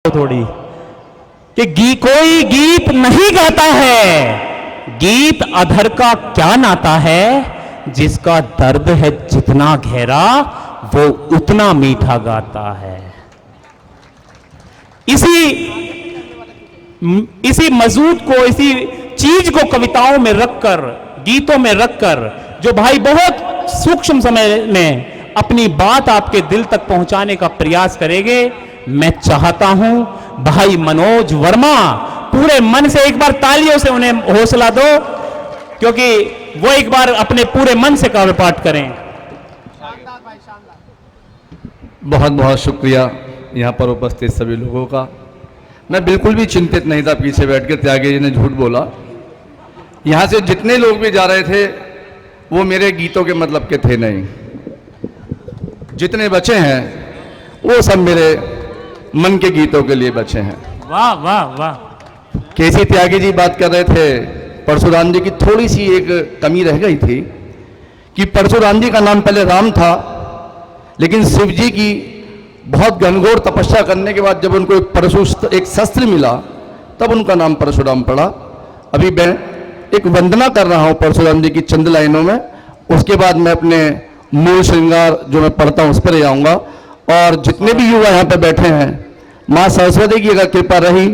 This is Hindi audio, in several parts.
थोड़ी कि कोई गीत नहीं गाता है, गीत अधर का क्या नाता है, जिसका दर्द है जितना गहरा वो उतना मीठा गाता है। इसी मजूद को, इसी चीज को कविताओं में रखकर, गीतों में रखकर जो भाई बहुत सूक्ष्म समय में अपनी बात आपके दिल तक पहुंचाने का प्रयास करेंगे, मैं चाहता हूं भाई मनोज वर्मा पूरे मन से एक बार तालियों से उन्हें हौसला दो, क्योंकि वो एक बार अपने पूरे मन से काव्य पाठ करें। बहुत बहुत शुक्रिया यहाँ पर उपस्थित सभी लोगों का। मैं बिल्कुल भी चिंतित नहीं था, पीछे बैठ के त्यागी जी ने झूठ बोला। यहाँ से जितने लोग भी जा रहे थे वो मेरे गीतों के मतलब के थे नहीं, जितने बचे हैं वो सब मेरे मन के गीतों के लिए बचे हैं। वाह वाह वाह। केसी त्यागी जी बात कर रहे थे परशुराम जी की, थोड़ी सी एक कमी रह गई थी कि परशुराम जी का नाम पहले राम था, लेकिन शिव जी की बहुत घनघोर तपस्या करने के बाद जब उनको एक शस्त्र मिला तब उनका नाम परशुराम पड़ा। अभी मैं एक वंदना कर रहा हूं परशुराम जी की चंद लाइनों में, उसके बाद मैं अपने मूल श्रृंगार जो मैं पढ़ता हूं उस पर आऊंगा। और जितने भी युवा यहाँ पे बैठे हैं, माँ सरस्वती की अगर कृपा रही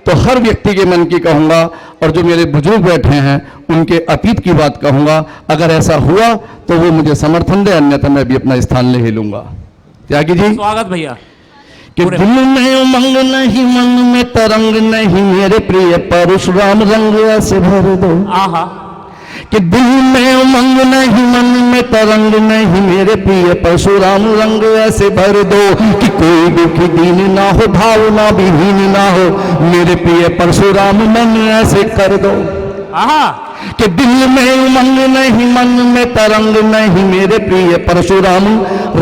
तो हर व्यक्ति के मन की कहूँगा, और जो मेरे बुजुर्ग बैठे हैं उनके अतीत की बात कहूँगा। अगर ऐसा हुआ तो वो मुझे समर्थन दे, अन्यथा मैं भी अपना स्थान ले ही लूंगा। त्यागी जी, स्वागत भैया। कि दिल में उमंग नहीं, मन में तरंग नहीं, मेरे प्रिय परशुराम रंग ऐसे भर दो। आहा। कि दिल में उमंग नहीं, मन में तरंग नहीं, मेरे प्रिय परशुराम रंग ऐसे भर दो कि कोई दुखी दीन ना हो, भावना विहीन ना हो, मेरे प्रिय परशुराम मन ऐसे कर दो। आहा। कि दिल में उमंग नहीं, मन में तरंग नहीं, मेरे प्रिय परशुराम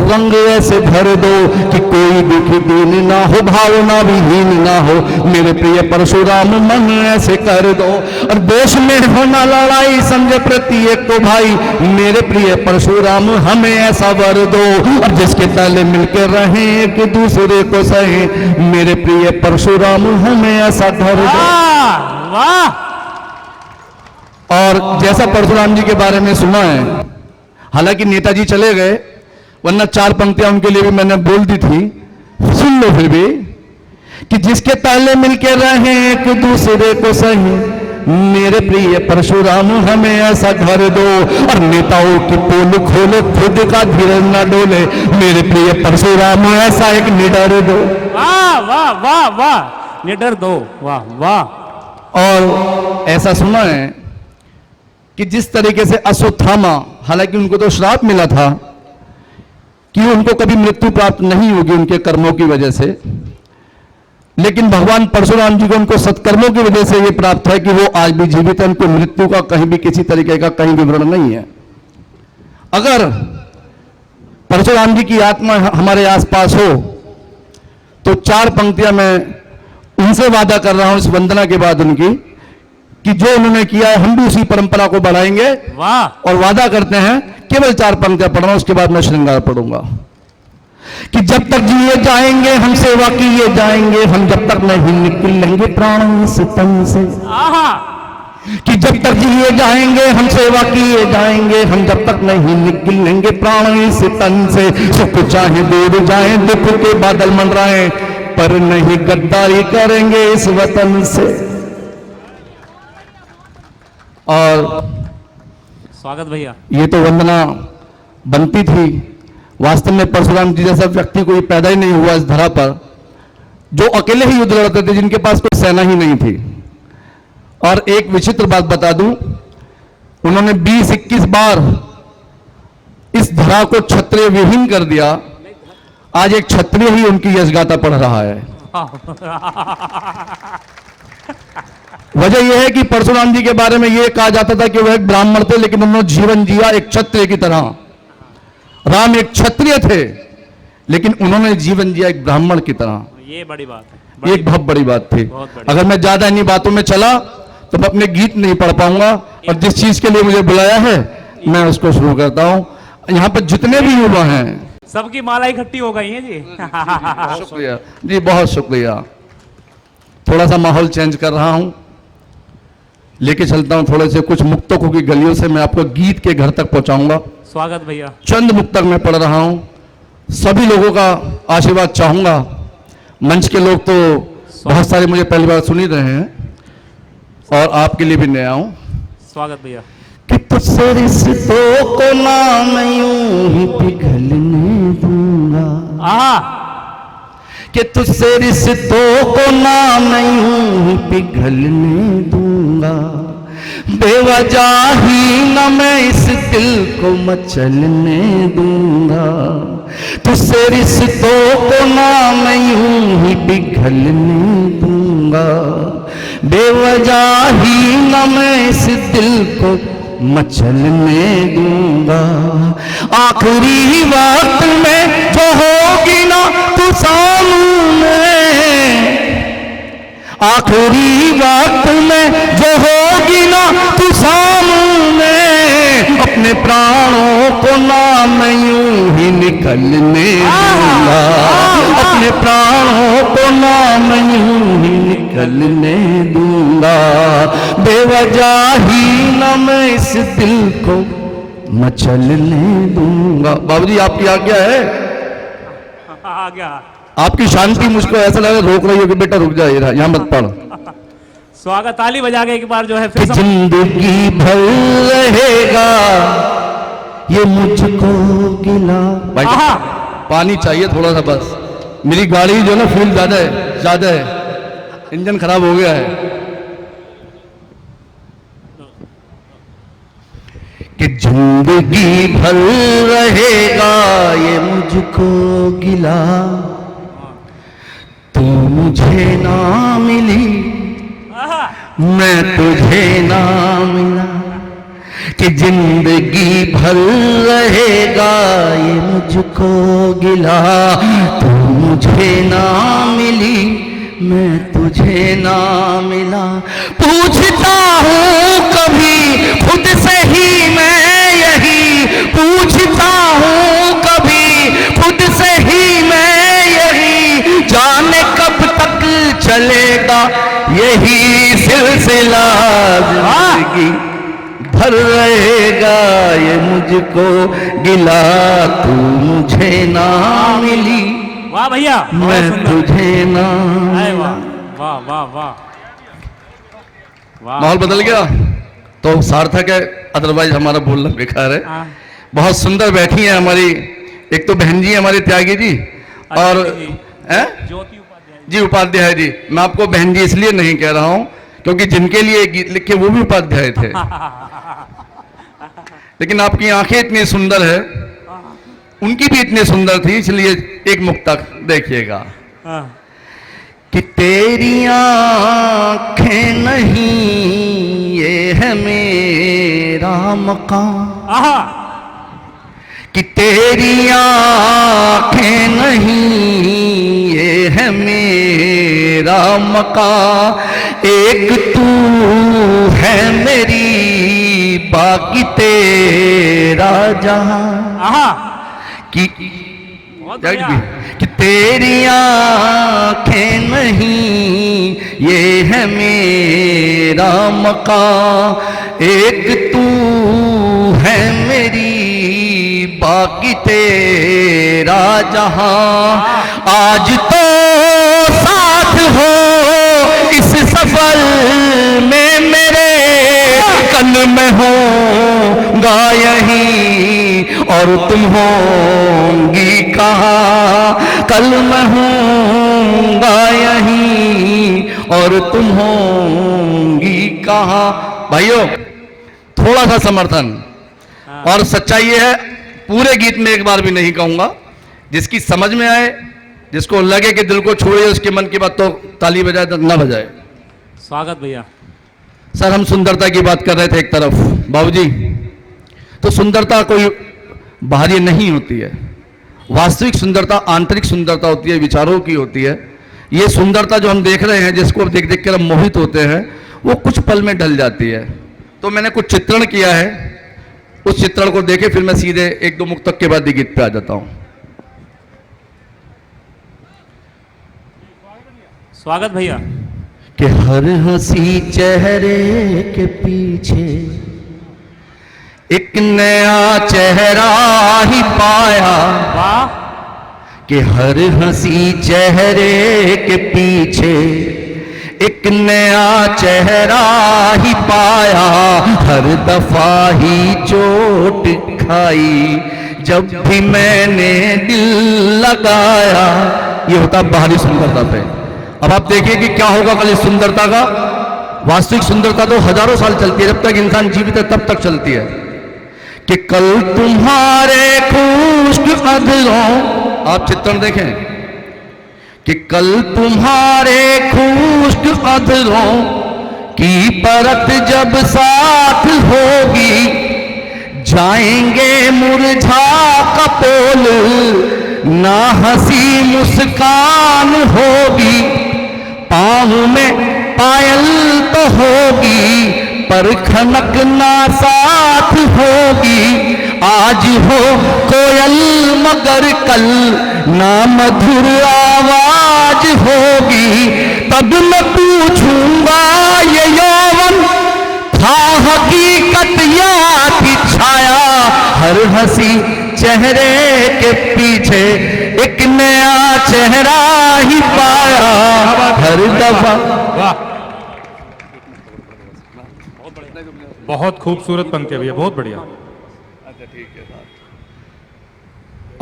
रंग ऐसे भर दो कि कोई दुखी दीन ना हो, भावना विहीन ना हो, मेरे प्रिय परशुराम मन ऐसे कर दो। और देश में होना लड़ाई समझे प्रत्येक को भाई, मेरे प्रिय परशुराम हमें ऐसा वर दो। और जिसके तले मिलकर रहे एक दूसरे को सहे, मेरे प्रिय परशुराम हमें ऐसा घर दो। वाह। और जैसा परशुराम जी के बारे में सुना है, हालांकि नेताजी चले गए, वरना 4 पंक्तियां उनके लिए भी मैंने बोल दी थी, सुन लो फिर भी। कि जिसके ताले मिलके रहे एक दूसरे को सही, मेरे प्रिय परशुराम हमें ऐसा घर दो। और नेताओं की पोल खोले, खुद का धीरज न डोले, मेरे प्रिय परशुराम ऐसा एक निडर दो। वाह वाह वाह वाह, निडर दो। वाह वाह। और ऐसा सुना है कि जिस तरीके से अश्वत्थामा, हालांकि उनको तो श्राप मिला था कि उनको कभी मृत्यु प्राप्त नहीं होगी उनके कर्मों की वजह से, लेकिन भगवान परशुराम जी को उनको सत्कर्मों की वजह से यह प्राप्त है कि वो आज भी जीवित है। उनको मृत्यु का कहीं भी किसी तरीके का कहीं विवरण नहीं है। अगर परशुराम जी की आत्मा हमारे आसपास हो तो 4 पंक्तियां मैं उनसे वादा कर रहा हूं इस वंदना के बाद उनकी, कि जो उन्होंने किया है हम भी उसी परंपरा को बढ़ाएंगे। वाह। और वादा करते हैं केवल 4 पंक्तियां पढ़ना, उसके बाद मैं श्रृंगार पढ़ूंगा। कि जब तक जिए जाएंगे हम सेवा किए जाएंगे, हम जब तक नहीं निकलेंगे प्राण इस तन से। आहा। कि जब तक जिए जाएंगे हम सेवा किए जाएंगे, हम जब तक नहीं निकलेंगे प्राण इस तन से। सुख चाहे दूर जाए, दुख के बादल मंडराए, पर नहीं गद्दारी करेंगे इस वतन से। और स्वागत भैया। ये तो वंदना बनती थी। वास्तव में परशुराम जी जैसा व्यक्ति कोई पैदा ही नहीं हुआ इस धरा पर, जो अकेले ही युद्ध लड़ते थे, जिनके पास कोई सेना ही नहीं थी। और एक विचित्र बात बता दूं, उन्होंने 20-21 बार इस धरा को क्षत्रिय विहीन कर दिया। आज एक क्षत्रिय ही उनकी यशगाथा पढ़ रहा है। वजह यह है कि परशुराम जी के बारे में यह कहा जाता था कि वह एक ब्राह्मण थे, लेकिन उन्होंने जीवन जिया एक क्षत्रिय की तरह। राम एक क्षत्रिय थे, लेकिन उन्होंने जीवन जिया एक ब्राह्मण की तरह। ये बड़ी बात है, एक बहुत बड़ी बात थी। बड़ी। अगर मैं ज्यादा इन्हीं बातों में चला तो मैं अपने गीत नहीं पढ़ पाऊंगा, और जिस चीज के लिए मुझे बुलाया है मैं उसको शुरू करता हूं। यहाँ पर जितने भी युवा हैं सबकी माला इकट्ठी हो गई है जी। शुक्रिया जी, बहुत शुक्रिया। थोड़ा सा माहौल चेंज कर रहा हूं, लेके चलता हूं थोड़े से कुछ मुक्तकों की गलियों से मैं आपको गीत के घर तक पहुंचाऊंगा। स्वागत भैया। चंद मुक्तक मैं पढ़ रहा हूं, सभी लोगों का आशीर्वाद चाहूंगा। मंच के लोग तो बहुत सारे मुझे पहली बार सुन ही रहे हैं और आपके लिए भी नया हूं। स्वागत भैया। कि तुझसे रिश्तों को ना मैं यूं ही पिघलने दूंगा, कि तुझसे रिश्तों को ना मैं यूं ही पिघलने दूंगा, बेवजह ही न मैं इस दिल को मचलने दूंगा, तुझसे रिश्तों को ना मैं यूं ही पिघलने दूंगा, बेवजह ही न मैं इस दिल को मचलने दूंगा। आखिरी वक्त में जो होगी ना तू सामने, आखिरी वक्त में जो होगी ना तू सामने, अपने प्राणों को ना मैं यूं ही निकलने दूंगा, अपने प्राणों को ना मैं यूं ही निकलने दूंगा, बेवजह ही ना मैं इस दिल को मचलने दूंगा। बाबूजी आपकी आज्ञा है? आ गया। आपकी शांति मुझको ऐसा लगा रोक रही हो कि बेटा रुक जाइए, यहाँ मत पढ़। स्वागत, ताली बजा के एक बार जो है फिर जिंदगी भर रहेगा ये मुझको गिला। भाई पानी चाहिए थोड़ा सा बस, मेरी गाड़ी जो ना फ्यूल ज्यादा है, इंजन खराब हो गया है। कि जिंदगी भर रहेगा ये मुझको गिला, तू मुझे ना मिली मैं तुझे ना मिला, कि जिंदगी भर रहेगा ये मुझको गिला, तू मुझे ना मिली मैं तुझे ना मिला, पूछता हूँ कभी खुद से ही मैं यही, पूछता हूँ कभी खुद से ही मैं यही, जाने कब तक चलेगा यही सिलसिला, जिंदगी भर रहेगा ये मुझको गिला, तू मुझे ना मिली वाह भैया, मैं तुझे ना। वाह वाह वाह वाह। माहौल बदल गया तो सार्थक है, अदरवाइज हमारा बोलना बेकार है। बहुत सुंदर बैठी हैं हमारी, एक तो बहन जी हमारी त्यागी जी और ज्योति उपाध्याय जी उपाध्याय जी। मैं आपको बहन जी इसलिए नहीं कह रहा हूं क्योंकि जिनके लिए गीत लिखे वो भी उपाध्याय थे, लेकिन आपकी आंखें इतनी सुंदर है, उनकी भी इतनी सुंदर थी, इसलिए एक मुक्तक देखिएगा। कि तेरी आंखें नहीं ये है मेरा मकान, कि तेरी आंखें नहीं ये है मेरा मकान, एक तू है मेरी बाकी तेरा जहां, कि तेरी आंखें नहीं ये है मेरा मकान, एक तू है मेरी बाकी तेरा जहां, आज तो साथ हो इस सफर में मेरे, कल मैं होऊंगा यहीं और तुम होंगी कहाँ, कल मैं होऊंगा यहीं और तुम होंगी कहाँ। भाइयों थोड़ा सा समर्थन, और सच्चाई ये है पूरे गीत में एक बार भी नहीं कहूंगा, जिसकी समझ में आए, जिसको लगे कि दिल को छुए उसके मन की बात तो ताली बजाए तो न बजाए। स्वागत भैया। सर हम सुंदरता की बात कर रहे थे एक तरफ बाबूजी, तो सुंदरता कोई बाहरी नहीं होती है, वास्तविक सुंदरता आंतरिक सुंदरता होती है, विचारों की होती है। ये सुंदरता जो हम देख रहे हैं, जिसको देख देख कर हम मोहित होते हैं, वो कुछ पल में ढल जाती है। तो मैंने कुछ चित्रण किया है, उस चित्रण को देखे फिर मैं सीधे एक दो मुक्तक के बाद गीत पे आ जाता हूं। स्वागत भैया। कि हर हंसी चेहरे के पीछे एक नया चेहरा ही पाया। वाह, कि हर हंसी चेहरे के पीछे एक नया चेहरा ही पाया। हर दफा ही चोट खाई जब भी मैंने दिल लगाया। ये होता बाहरी सुंदरता पे। अब आप देखिए कि क्या होगा कल इस सुंदरता का। वास्तविक सुंदरता तो हजारों साल चलती है, जब तक इंसान जीवित है तब तक चलती है। कि कल तुम्हारे खुश्क अधरों, आप चित्रण देखें कि कल तुम्हारे खुश्क अधरों की परत जब साथ होगी, जाएंगे मुरझा कपोल ना हंसी मुस्कान होगी। पाँव में पायल तो होगी पर खनक ना साथ होगी। आज हो कोयल मगर कल ना मधुर आवाज होगी। तब मैं पूछूंगा ये यौवन था हकीकत या थी छाया। हर हंसी चेहरे के पीछे एक नया चेहरा ही पाया। हर दफा। वाह, बहुत खूबसूरत पंक्ति है भैया, बहुत बढ़िया।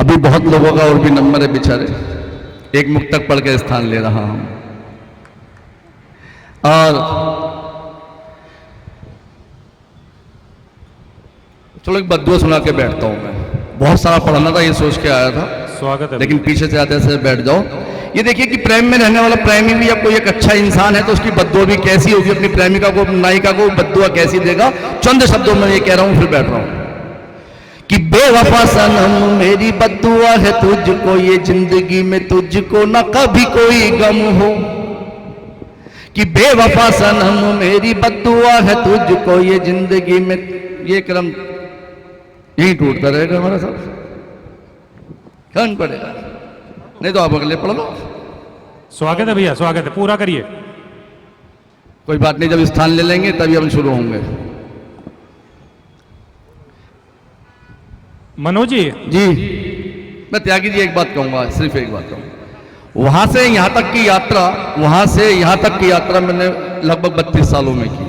अभी बहुत लोगों का और भी नंबर है बेचारे, एक मुक्तक पढ़ के स्थान ले रहा हूं। और चलो एक बद्दुआ सुना के बैठता हूं। मैं बहुत सारा पढ़ना था, ये सोच के आया था, स्वागत है। लेकिन पीछे से आते से बैठ जाओ। ये देखिए कि प्रेम में रहने वाला प्रेमी भी या कोई एक अच्छा इंसान है तो उसकी बद्दुआ भी कैसी होगी, अपनी प्रेमिका को, नायिका को बद्दुआ कैसी देगा। चंद शब्दों में ये कह रहा हूं, फिर बैठ रहा हूं कि बेवफा सनम मेरी बद्दुआ है तुझको, ये जिंदगी में तुझको न कभी कोई गम हो। कि बेवफा सनम मेरी बद्दुआ है तुझको, ये जिंदगी में, ये क्रम यही टूटता रहेगा हमारा सब, कौन पड़ेगा। नहीं तो आप अगले पढ़ लो। स्वागत है भैया, स्वागत है, पूरा करिए। कोई बात नहीं, जब स्थान ले लेंगे तभी हम शुरू होंगे। मनोज जी, जी मैं त्यागी जी एक बात कहूंगा, सिर्फ एक बात कहूंगा। वहां से यहां तक की यात्रा, वहां से यहां तक की यात्रा मैंने लगभग 32 सालों में की।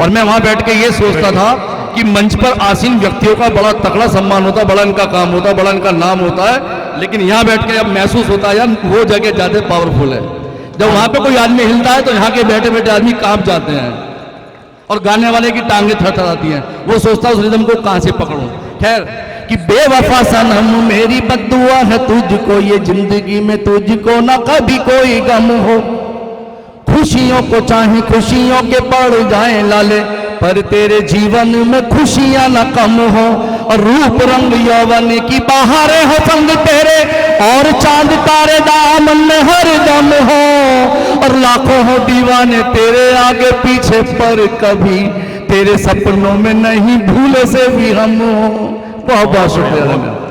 और मैं वहां बैठ के ये सोचता था कि मंच पर आसीन व्यक्तियों का बड़ा तगड़ा सम्मान होता, बड़ा इनका काम होता, बड़ा इनका नाम होता है। लेकिन यहां बैठ के अब महसूस होता है यार वो जगह ज्यादा पावरफुल है। जब वहां पे कोई आदमी हिलता है तो यहाँ के बैठे बैठे आदमी कांप जाते हैं और गाने वाले की टांगे थरथराती हैं। वो सोचता है उस रिदम को कहां से पकड़ूं। खैर कि बेवफा सनम मेरी बद्दुआ है तुझको, ये जिंदगी में तुझको ना कभी कोई गम हो। खुशियों को चाहे खुशियों के पड़ जाए लाले, पर तेरे जीवन में खुशियां न कम हो। और रूप रंग यौवन की बहारें हो संग तेरे, और चांद तारे दामन में हर दम हो। और लाखों हो दीवाने तेरे आगे पीछे, पर कभी तेरे सपनों में नहीं भूले से भी हम हो। बहुत बहुत शुक्रिया।